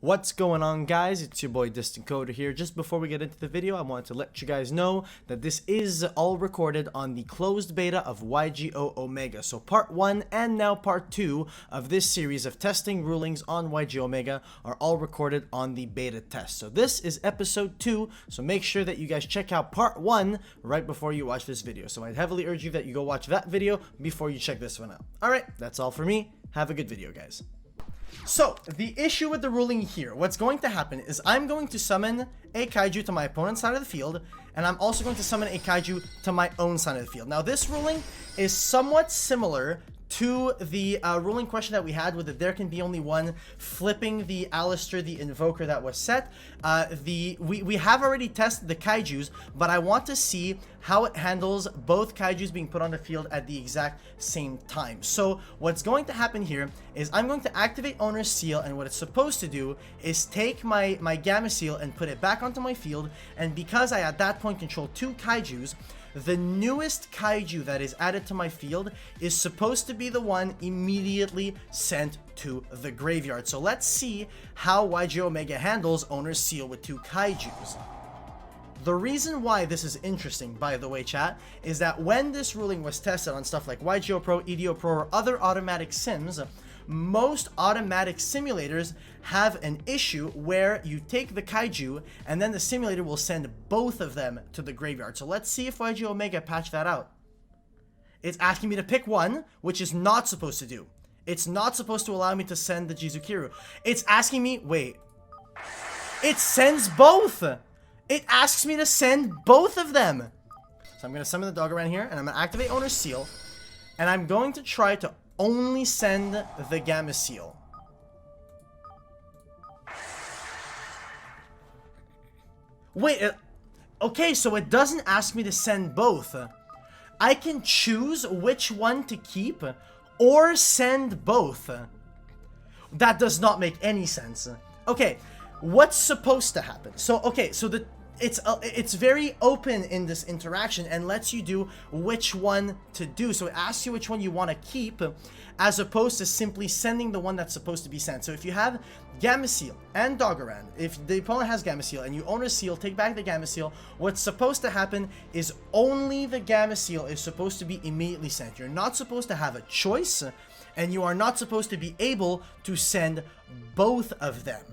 What's going on, guys? It's your boy Distant Coder here. Just before we get into the video, I wanted to let you guys know that this is all recorded on the closed beta of YGO Omega. So part 1 and now part 2 of this series of testing rulings on YGO Omega are all recorded on the beta test. So this is episode 2, so make sure that you guys check out part 1 right before you watch this video. So I'd heavily urge you that you go watch that video before you check this one out. Alright, that's all for me. Have a good video, guys. So, the issue with the ruling here, what's going to happen is I'm going to summon a Kaiju to my opponent's side of the field, and I'm also going to summon a Kaiju to my own side of the field. Now, this ruling is somewhat similar to the ruling question that we had with that there can be only one, flipping the Alistair, the Invoker that was set. We have already tested the Kaijus, but I want to see how it handles both Kaijus being put on the field at the exact same time. So what's going to happen here is I'm going to activate Owner's Seal, and what it's supposed to do is take my Gamma Seal and put it back onto my field, and because I at that point control two Kaijus, the newest Kaiju that is added to my field is supposed to be the one immediately sent to the graveyard. So let's see how YGO Omega handles Owner's Seal with two Kaijus. The reason why this is interesting, by the way, chat, is that when this ruling was tested on stuff like YGO Pro, EDO Pro, or other automatic sims, most automatic simulators have an issue where you take the Kaiju and then the simulator will send both of them to the graveyard. So let's see if YGO Omega patched that out. It's asking me to pick one, which is not supposed to do. It's not supposed to allow me to send the Jizukiru. It's asking me, wait, it sends both. It asks me to send both of them. So I'm going to summon the dog around here, and I'm going to activate Owner's Seal, and I'm going to try to only send the Gamma Seal. Wait, okay, so it doesn't ask me to send both. I can choose which one to keep or send both. That does not make any sense. Okay, what's supposed to happen? So, okay, so it's very open in this interaction and lets you do which one to do. So it asks you which one you want to keep as opposed to simply sending the one that's supposed to be sent. So if you have Gamma Seal and Doggeran, if the opponent has Gamma Seal and you own a seal, take back the Gamma Seal, what's supposed to happen is only the Gamma Seal is supposed to be immediately sent. You're not supposed to have a choice, and you are not supposed to be able to send both of them.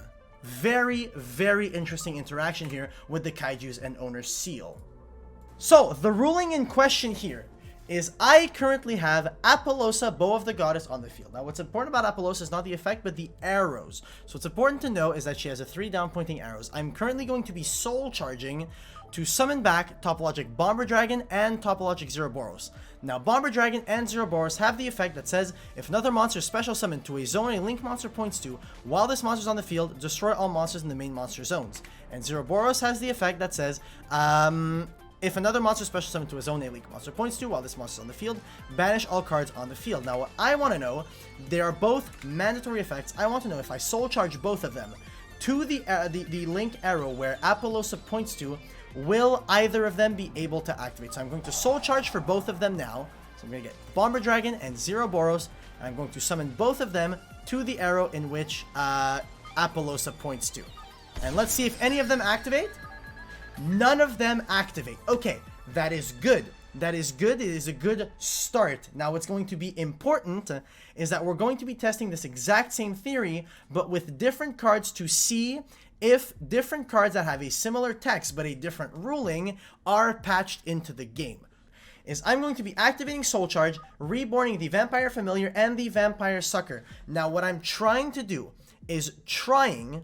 Very, very interesting interaction here with the Kaijus and Owner's Seal. So, the ruling in question here is I currently have Apollosa, Bow of the Goddess, on the field. Now, what's important about Apollosa is not the effect, but the arrows. So, what's important to know is that she has a 3 down pointing arrows. I'm currently going to be soul charging to summon back Topologic Bomber Dragon and Topologic Zeroboros. Now, Bomber Dragon and Zeroboros have the effect that says, if another monster is special summoned to a zone a link monster points to, while this monster is on the field, destroy all monsters in the main monster zones. And Zeroboros has the effect that says, if another monster special summoned to a zone a link monster points to, while this monster is on the field, banish all cards on the field. Now, what I want to know, they are both mandatory effects. I want to know if I soul charge both of them to the link arrow where Apollosa points to, will either of them be able to activate? So I'm going to soul charge for both of them now. So I'm going to get Bomber Dragon and Zeroboros, and I'm going to summon both of them to the arrow in which Apollosa points to. And let's see if any of them activate. None of them activate. Okay, that is good. That is good. It is a good start. Now, what's going to be important is that we're going to be testing this exact same theory, but with different cards to see if different cards that have a similar text but a different ruling are patched into the game. I'm going to be activating Soul Charge, reborning the Vampire Familiar and the Vampire Sucker. Now, what I'm trying to do is trying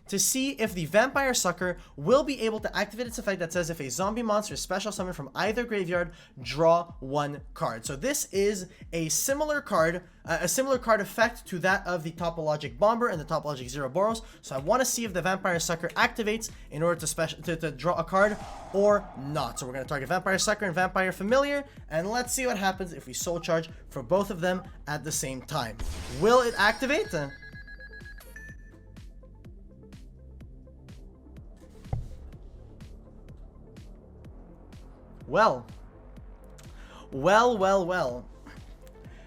to see if the Vampire Sucker will be able to activate its effect that says if a zombie monster is special summoned from either graveyard, draw 1 card. So this is a similar card effect to that of the Topologic Bomber and the Topologic Zeroboros. So I want to see if the Vampire Sucker activates in order to draw a card or not. So we're going to target Vampire Sucker and Vampire Familiar, and let's see what happens if we Soul Charge for both of them at the same time. Will it activate? Well.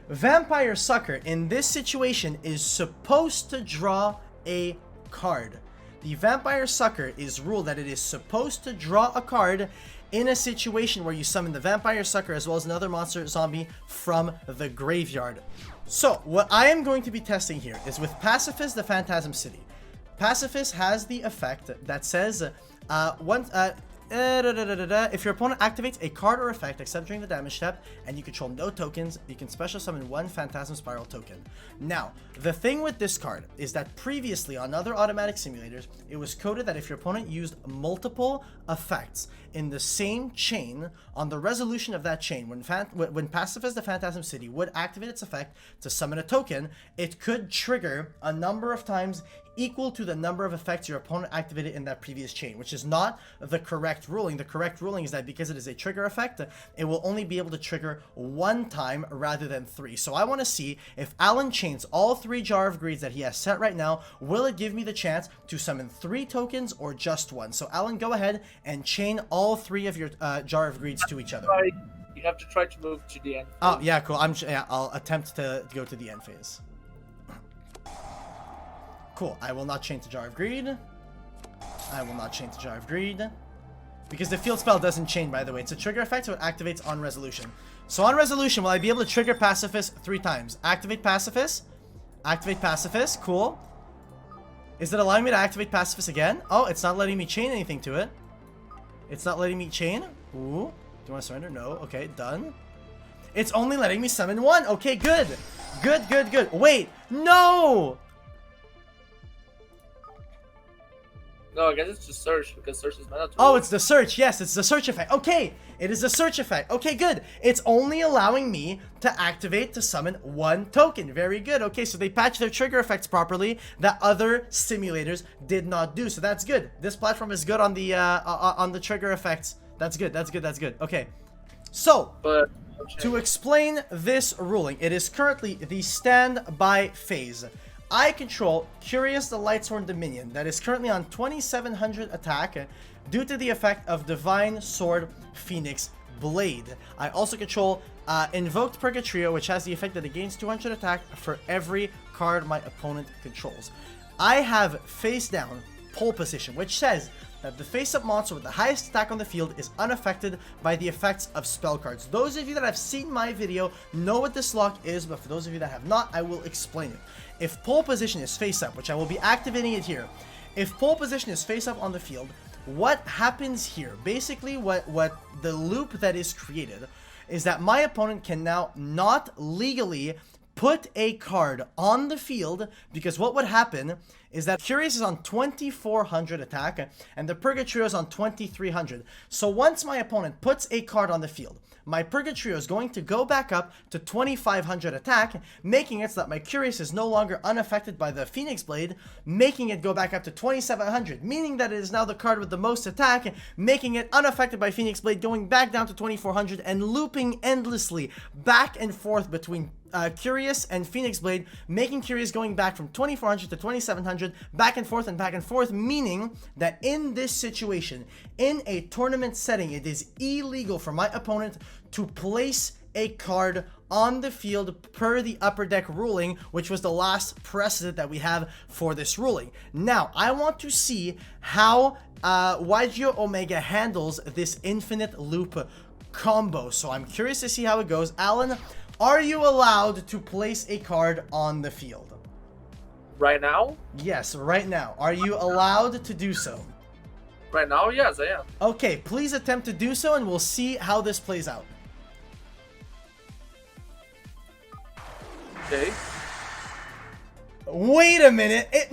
Vampire Sucker in this situation is supposed to draw a card. The Vampire Sucker is ruled that it is supposed to draw a card in a situation where you summon the Vampire Sucker as well as another monster zombie from the graveyard. So, what I am going to be testing here is with Pacifist the Phantasm City. Pacifist has the effect that says, if your opponent activates a card or effect except during the damage step and you control no tokens, you can special summon one Phantasm Spiral token. Now, the thing with this card is that previously on other automatic simulators, it was coded that if your opponent used multiple effects in the same chain, on the resolution of that chain, when Pacifist the Phantasm City would activate its effect to summon a token, it could trigger a number of times equal to the number of effects your opponent activated in that previous chain, which is not the correct ruling. The correct ruling is that because it is a trigger effect, it will only be able to trigger one time rather than three. So I want to see if Alan chains all three Jar of Greeds that he has set right now, will it give me the chance to summon 3 tokens or just one? So Alan, go ahead and chain all 3 of your Jar of Greeds to each other. You have to try to move to the end. Oh, yeah, cool. I'll attempt to go to the end phase. Cool. I will not chain to Jar of Greed. I will not chain to Jar of Greed. Because the field spell doesn't chain, by the way. It's a trigger effect, so it activates on resolution. So on resolution, will I be able to trigger Pacifist 3 times? Activate Pacifist. Activate Pacifist. Cool. Is it allowing me to activate Pacifist again? Oh, it's not letting me chain anything to it. It's not letting me chain. Ooh. Do you want to surrender? No. Okay, done. It's only letting me summon 1. Okay, good. Good, good, good. Wait. No! No, I guess it's just search, because search is mandatory. Oh, it's the search. Yes, it's the search effect. Okay, it is the search effect. Okay, good. It's only allowing me to activate to summon 1 token. Very good. Okay, so they patched their trigger effects properly that other simulators did not do. So that's good. This platform is good on the trigger effects. That's good. That's good. That's good. Okay. So, to explain this ruling, it is currently the standby phase. I control Curious the Lightsworn Dominion that is currently on 2700 attack due to the effect of Divine Sword Phoenix Blade. I also control Invoked Purgatrio, which has the effect that it gains 200 attack for every card my opponent controls. I have face down Pole Position, which says that the face-up monster with the highest attack on the field is unaffected by the effects of spell cards. Those of you that have seen my video know what this lock is, but for those of you that have not, I will explain it. If Pole Position is face-up, which I will be activating it here, if Pole Position is face-up on the field, what happens here? Basically, what the loop that is created is that my opponent can now not legally put a card on the field, because what would happen is that Curious is on 2400 attack and the Purgatrio is on 2300. So once my opponent puts a card on the field, my Purgatrio is going to go back up to 2500 attack, making it so that my Curious is no longer unaffected by the Phoenix Blade, making it go back up to 2700, meaning that it is now the card with the most attack, making it unaffected by Phoenix Blade, going back down to 2400 and looping endlessly back and forth between Curious and Phoenix Blade, making Curious going back from 2400 to 2700, back and forth, meaning that in this situation, in a tournament setting, it is illegal for my opponent to place a card on the field per the upper deck ruling, which was the last precedent that we have for this ruling. Now, I want to see how YGO Omega handles this infinite loop combo, so I'm curious to see how it goes. Alan, are you allowed to place a card on the field? Right now? Yes, right now. Are you allowed to do so? Right now, yes, I am. Okay, please attempt to do so and we'll see how this plays out. Okay. Wait a minute. It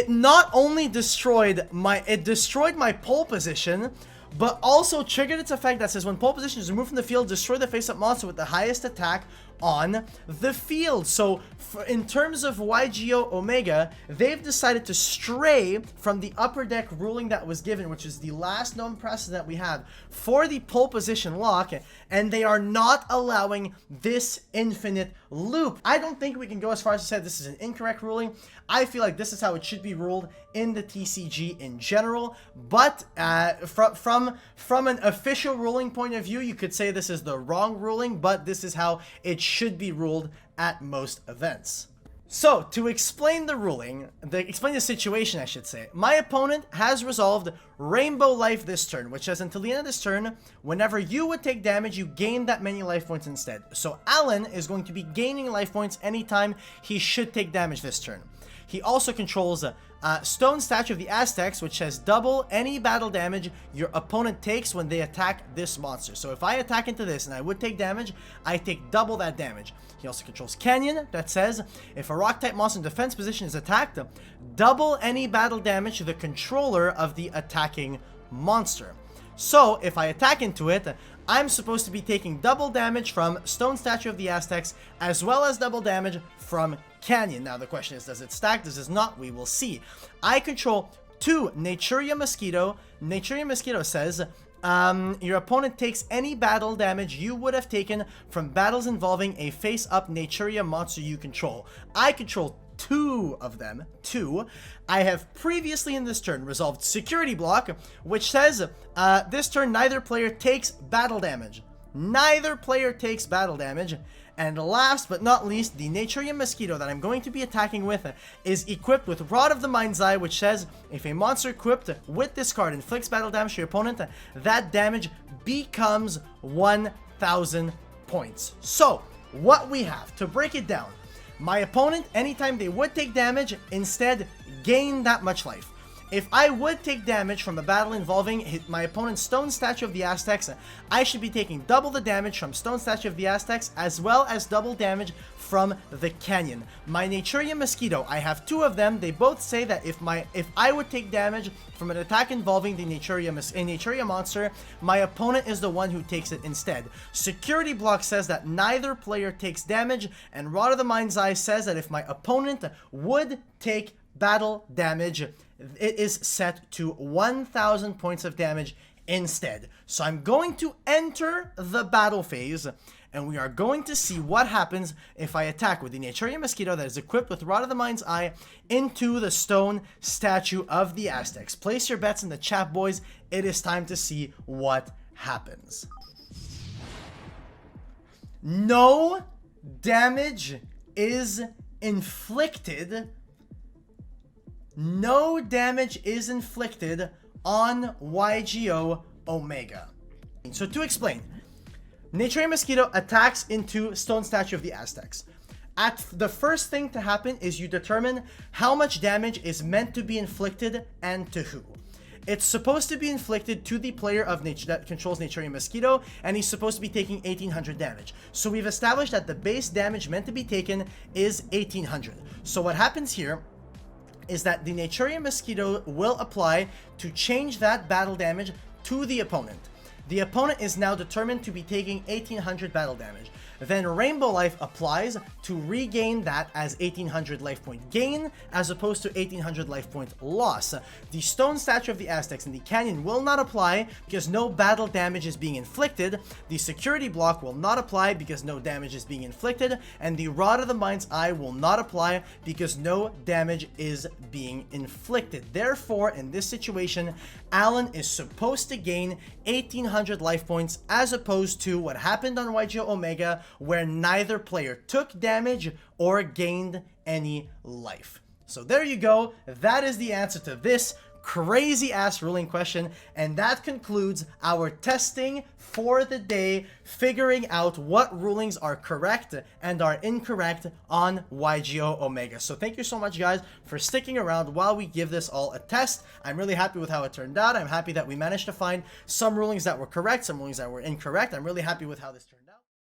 not only destroyed my pole position, but also triggered its effect that says when pole position is removed from the field, destroy the face-up monster with the highest attack on the field. So in terms of YGO Omega, they've decided to stray from the upper deck ruling that was given, which is the last known precedent we have for the pole position lock, and they are not allowing this infinite loop. I don't think we can go as far as to say this is an incorrect ruling. I feel like this is how it should be ruled in the TCG in general, but from an official ruling point of view, you could say this is the wrong ruling, but this is how it should be ruled at most events. So, to explain the ruling, explain the situation I should say, my opponent has resolved Rainbow Life this turn, which says until the end of this turn, whenever you would take damage, you gain that many life points instead. So Alan is going to be gaining life points anytime he should take damage this turn. He also controls Stone Statue of the Aztecs, which says double any battle damage your opponent takes when they attack this monster. So if I attack into this and I would take damage, I take double that damage. He also controls Canyon, that says if a rock type monster in defense position is attacked, double any battle damage to the controller of the attacking monster. So if I attack into it, I'm supposed to be taking double damage from Stone Statue of the Aztecs, as well as double damage from Canyon. Now the question is, does it stack? Does it not? We will see. I control 2 Naturia Mosquito. Naturia Mosquito says your opponent takes any battle damage you would have taken from battles involving a face-up Naturia monster you control. I control 2 of them. 2. I have previously in this turn resolved Security Block, which says this turn neither player takes battle damage. Neither player takes battle damage. And last but not least, the Naturia Mosquito that I'm going to be attacking with is equipped with Rod of the Mind's Eye, which says if a monster equipped with this card inflicts battle damage to your opponent, that damage becomes 1,000 points. So, what we have, to break it down, my opponent, anytime they would take damage, instead gain that much life. If I would take damage from a battle involving my opponent's Stone Statue of the Aztecs, I should be taking double the damage from Stone Statue of the Aztecs, as well as double damage from the Canyon. My Naturia Mosquito, I have 2 of them. They both say that if I would take damage from an attack involving the Naturia monster, my opponent is the one who takes it instead. Security Block says that neither player takes damage, and Rod of the Mind's Eye says that if my opponent would take battle damage, it is set to 1,000 points of damage instead. So I'm going to enter the battle phase, and we are going to see what happens if I attack with the Naturia Mosquito that is equipped with Rod of the Mind's Eye into the Stone Statue of the Aztecs. Place your bets in the chat, boys. It is time to see what happens. No damage is inflicted. No damage is inflicted on YGO Omega. So to explain, Naturia Mosquito attacks into Stone Statue of the Aztecs. The first thing to happen is you determine how much damage is meant to be inflicted and to who. It's supposed to be inflicted to the player that controls Naturia Mosquito, and he's supposed to be taking 1,800 damage. So we've established that the base damage meant to be taken is 1,800. So what happens here is that the Naturia Mosquito will apply to change that battle damage to the opponent. The opponent is now determined to be taking 1,800 battle damage. Then Rainbow Life applies to regain that as 1,800 life point gain, as opposed to 1,800 life point loss. The Stone Statue of the Aztecs and the Canyon will not apply because no battle damage is being inflicted. The Security Block will not apply because no damage is being inflicted. And the Rod of the Mind's Eye will not apply because no damage is being inflicted. Therefore, in this situation, Alan is supposed to gain 1,800 life points, as opposed to what happened on YGO Omega, where neither player took damage or gained any life. So there you go. That is the answer to this crazy ass ruling question, and that concludes our testing for the day, figuring out what rulings are correct and are incorrect on YGO Omega. So thank you so much, guys, for sticking around while we give this all a test. I'm really happy with how it turned out. I'm happy that we managed to find some rulings that were correct, some rulings that were incorrect. I'm really happy with how this turned out.